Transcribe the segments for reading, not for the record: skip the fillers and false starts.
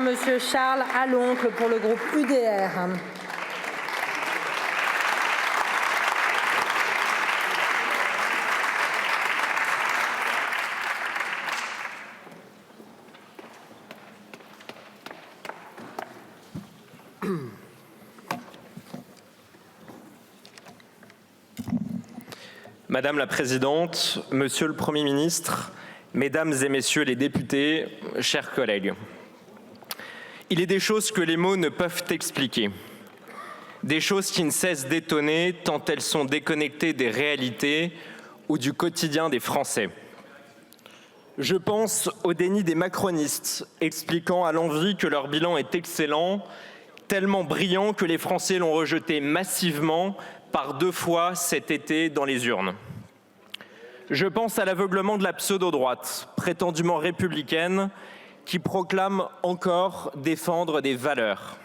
Monsieur Charles Aloncle pour le groupe UDR. Madame la Présidente, Monsieur le Premier ministre, Mesdames et Messieurs les députés, chers collègues, il est des choses que les mots ne peuvent expliquer, des choses qui ne cessent d'étonner tant elles sont déconnectées des réalités ou du quotidien des Français. Je pense au déni des macronistes, expliquant à l'envi que leur bilan est excellent, tellement brillant que les Français l'ont rejeté massivement par 2 fois cet été dans les urnes. Je pense à l'aveuglement de la pseudo-droite, prétendument républicaine, qui proclame encore défendre des valeurs.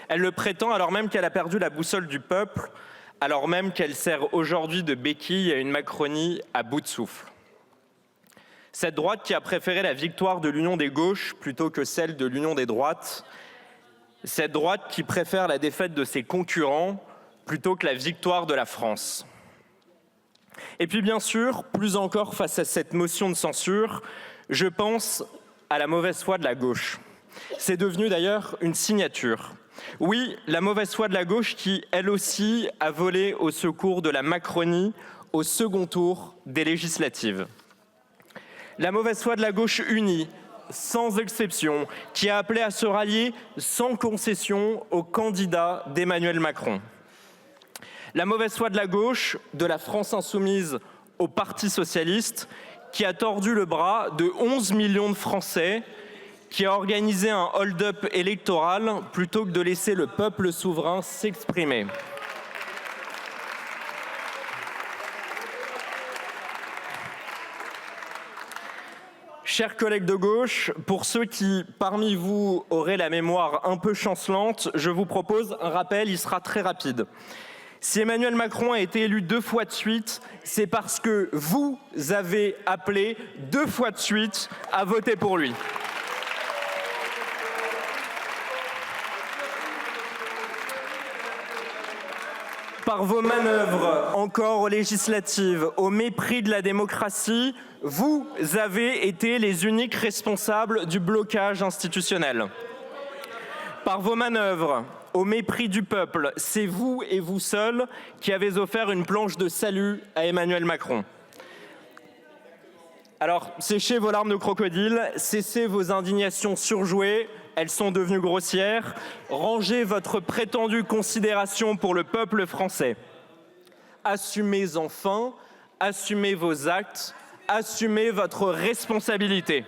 Elle le prétend alors même qu'elle a perdu la boussole du peuple, alors même qu'elle sert aujourd'hui de béquille à une Macronie à bout de souffle. Cette droite qui a préféré la victoire de l'union des gauches plutôt que celle de l'union des droites, cette droite qui préfère la défaite de ses concurrents plutôt que la victoire de la France. Et puis bien sûr, plus encore face à cette motion de censure, je pense à la mauvaise foi de la gauche. C'est devenu d'ailleurs une signature. Oui, la mauvaise foi de la gauche qui, elle aussi, a volé au secours de la Macronie au second tour des législatives. La mauvaise foi de la gauche unie, sans exception, qui a appelé à se rallier sans concession au candidat d'Emmanuel Macron. La mauvaise foi de la gauche, de la France insoumise au Parti socialiste, qui a tordu le bras de 11 millions de Français, qui a organisé un hold-up électoral plutôt que de laisser le peuple souverain s'exprimer. Chers collègues de gauche, pour ceux qui, parmi vous, auraient la mémoire un peu chancelante, je vous propose un rappel, il sera très rapide. Si Emmanuel Macron a été élu 2 fois de suite, c'est parce que vous avez appelé 2 fois de suite à voter pour lui. Par vos manœuvres, encore aux législatives, au mépris de la démocratie, vous avez été les uniques responsables du blocage institutionnel. Par vos manœuvres, au mépris du peuple, c'est vous et vous seuls qui avez offert une planche de salut à Emmanuel Macron. Alors, séchez vos larmes de crocodile, cessez vos indignations surjouées, elles sont devenues grossières, rangez votre prétendue considération pour le peuple français. Assumez enfin, assumez vos actes, assumez votre responsabilité.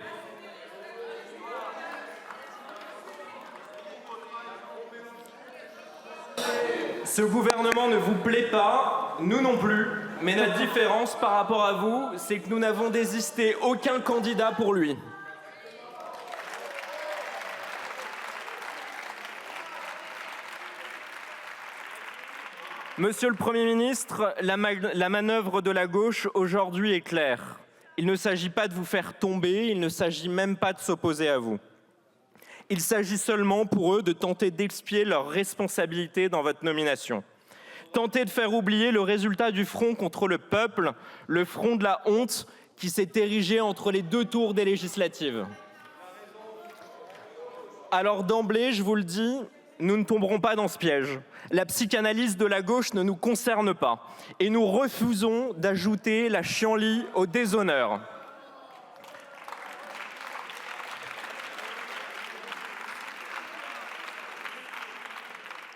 Ce gouvernement ne vous plaît pas, nous non plus, mais notre différence par rapport à vous, c'est que nous n'avons désisté aucun candidat pour lui. Monsieur le Premier ministre, la manœuvre de la gauche aujourd'hui est claire. Il ne s'agit pas de vous faire tomber, il ne s'agit même pas de s'opposer à vous. Il s'agit seulement pour eux de tenter d'expier leurs responsabilités dans votre nomination. Tenter de faire oublier le résultat du front contre le peuple, le front de la honte qui s'est érigé entre les 2 tours des législatives. Alors d'emblée, je vous le dis, nous ne tomberons pas dans ce piège. La psychanalyse de la gauche ne nous concerne pas et nous refusons d'ajouter la chienlit au déshonneur.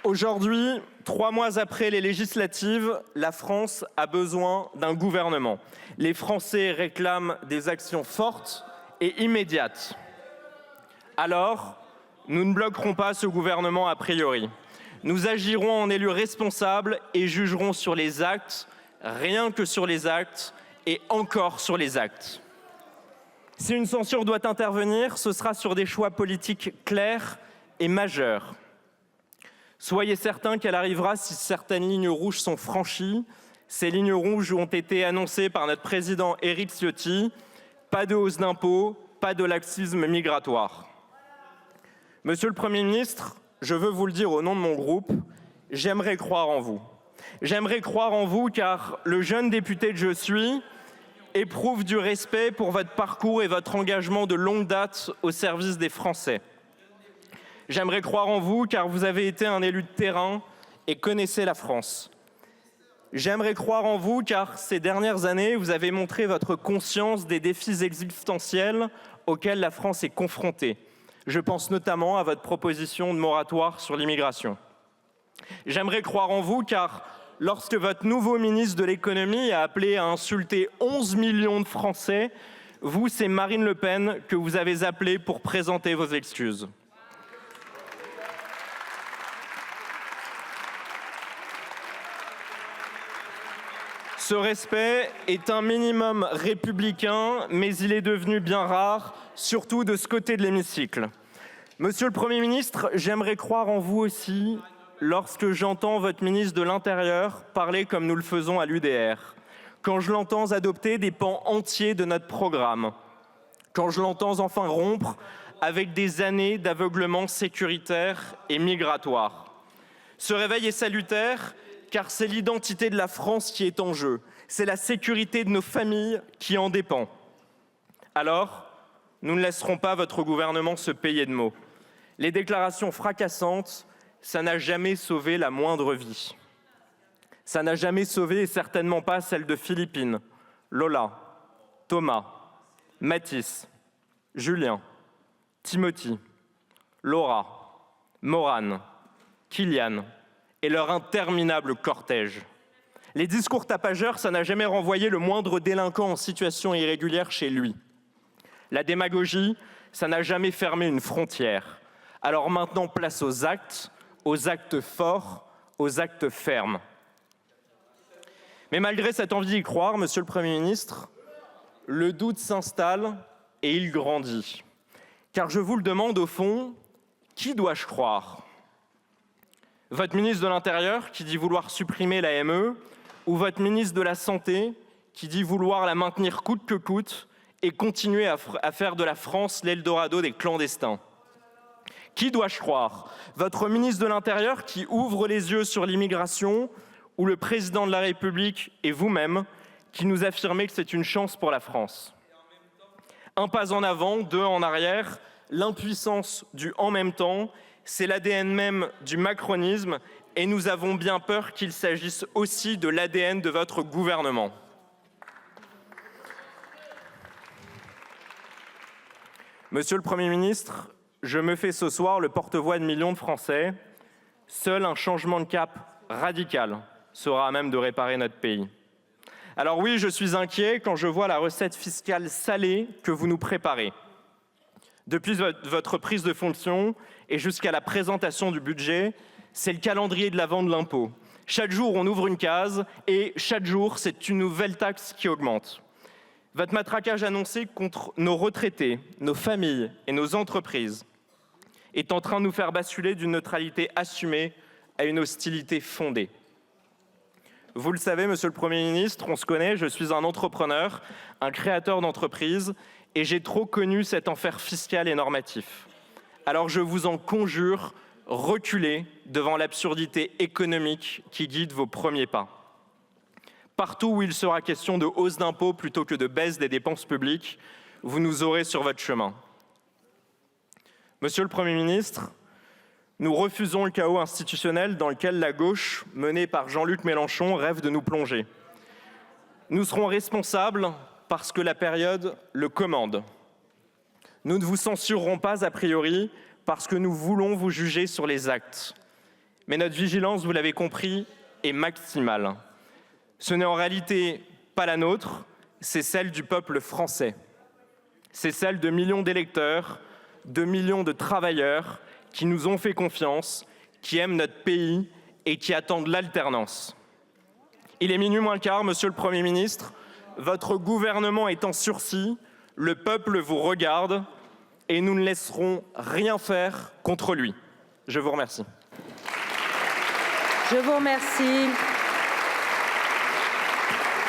Aujourd'hui, 3 mois après les législatives, la France a besoin d'un gouvernement. Les Français réclament des actions fortes et immédiates. Alors, nous ne bloquerons pas ce gouvernement a priori. Nous agirons en élus responsables et jugerons sur les actes, rien que sur les actes et encore sur les actes. Si une censure doit intervenir, ce sera sur des choix politiques clairs et majeurs. Soyez certains qu'elle arrivera si certaines lignes rouges sont franchies. Ces lignes rouges ont été annoncées par notre président Éric Ciotti. Pas de hausse d'impôts, pas de laxisme migratoire. Monsieur le Premier ministre, je veux vous le dire au nom de mon groupe, j'aimerais croire en vous. J'aimerais croire en vous car le jeune député que je suis éprouve du respect pour votre parcours et votre engagement de longue date au service des Français. J'aimerais croire en vous car vous avez été un élu de terrain et connaissez la France. J'aimerais croire en vous car ces dernières années, vous avez montré votre conscience des défis existentiels auxquels la France est confrontée. Je pense notamment à votre proposition de moratoire sur l'immigration. J'aimerais croire en vous car lorsque votre nouveau ministre de l'économie a appelé à insulter 11 millions de Français, vous, c'est Marine Le Pen que vous avez appelé pour présenter vos excuses. Ce respect est un minimum républicain, mais il est devenu bien rare, surtout de ce côté de l'hémicycle. Monsieur le Premier ministre, j'aimerais croire en vous aussi lorsque j'entends votre ministre de l'Intérieur parler comme nous le faisons à l'UDR, quand je l'entends adopter des pans entiers de notre programme, quand je l'entends enfin rompre avec des années d'aveuglement sécuritaire et migratoire. Ce réveil est salutaire car c'est l'identité de la France qui est en jeu, c'est la sécurité de nos familles qui en dépend. Alors, nous ne laisserons pas votre gouvernement se payer de mots. Les déclarations fracassantes, ça n'a jamais sauvé la moindre vie. Ça n'a jamais sauvé, et certainement pas celle de Philippine, Lola, Thomas, Mathis, Julien, Timothy, Laura, Morane, Kylian et leur interminable cortège. Les discours tapageurs, ça n'a jamais renvoyé le moindre délinquant en situation irrégulière chez lui. La démagogie, ça n'a jamais fermé une frontière. Alors maintenant, place aux actes forts, aux actes fermes. Mais malgré cette envie d'y croire, Monsieur le Premier ministre, le doute s'installe et il grandit. Car je vous le demande au fond, qui dois-je croire ? Votre ministre de l'Intérieur qui dit vouloir supprimer l'AME ou votre ministre de la Santé qui dit vouloir la maintenir coûte que coûte et continuer à faire de la France l'Eldorado des clandestins ? Qui dois-je croire ? Votre ministre de l'Intérieur qui ouvre les yeux sur l'immigration ou le président de la République et vous-même qui nous affirmez que c'est une chance pour la France ? Un pas en avant, deux en arrière, l'impuissance du « en même temps », c'est l'ADN même du macronisme et nous avons bien peur qu'il s'agisse aussi de l'ADN de votre gouvernement. Monsieur le Premier ministre, je me fais ce soir le porte-voix de millions de Français. Seul un changement de cap radical sera à même de réparer notre pays. Alors oui, je suis inquiet quand je vois la recette fiscale salée que vous nous préparez. Depuis votre prise de fonction et jusqu'à la présentation du budget, c'est le calendrier de l'avant de l'impôt. Chaque jour, on ouvre une case et chaque jour, c'est une nouvelle taxe qui augmente. Votre matraquage annoncé contre nos retraités, nos familles et nos entreprises est en train de nous faire basculer d'une neutralité assumée à une hostilité fondée. Vous le savez, Monsieur le Premier ministre, on se connaît, je suis un entrepreneur, un créateur d'entreprise, et j'ai trop connu cet enfer fiscal et normatif. Alors je vous en conjure, reculez devant l'absurdité économique qui guide vos premiers pas. Partout où il sera question de hausse d'impôts plutôt que de baisse des dépenses publiques, vous nous aurez sur votre chemin. Monsieur le Premier ministre, nous refusons le chaos institutionnel dans lequel la gauche, menée par Jean-Luc Mélenchon, rêve de nous plonger. Nous serons responsables parce que la période le commande. Nous ne vous censurerons pas a priori parce que nous voulons vous juger sur les actes. Mais notre vigilance, vous l'avez compris, est maximale. Ce n'est en réalité pas la nôtre, c'est celle du peuple français. C'est celle de millions d'électeurs, de millions de travailleurs qui nous ont fait confiance, qui aiment notre pays et qui attendent l'alternance. Il est minuit moins le quart, Monsieur le Premier ministre. Votre gouvernement est en sursis, le peuple vous regarde et nous ne laisserons rien faire contre lui. Je vous remercie. Je vous remercie.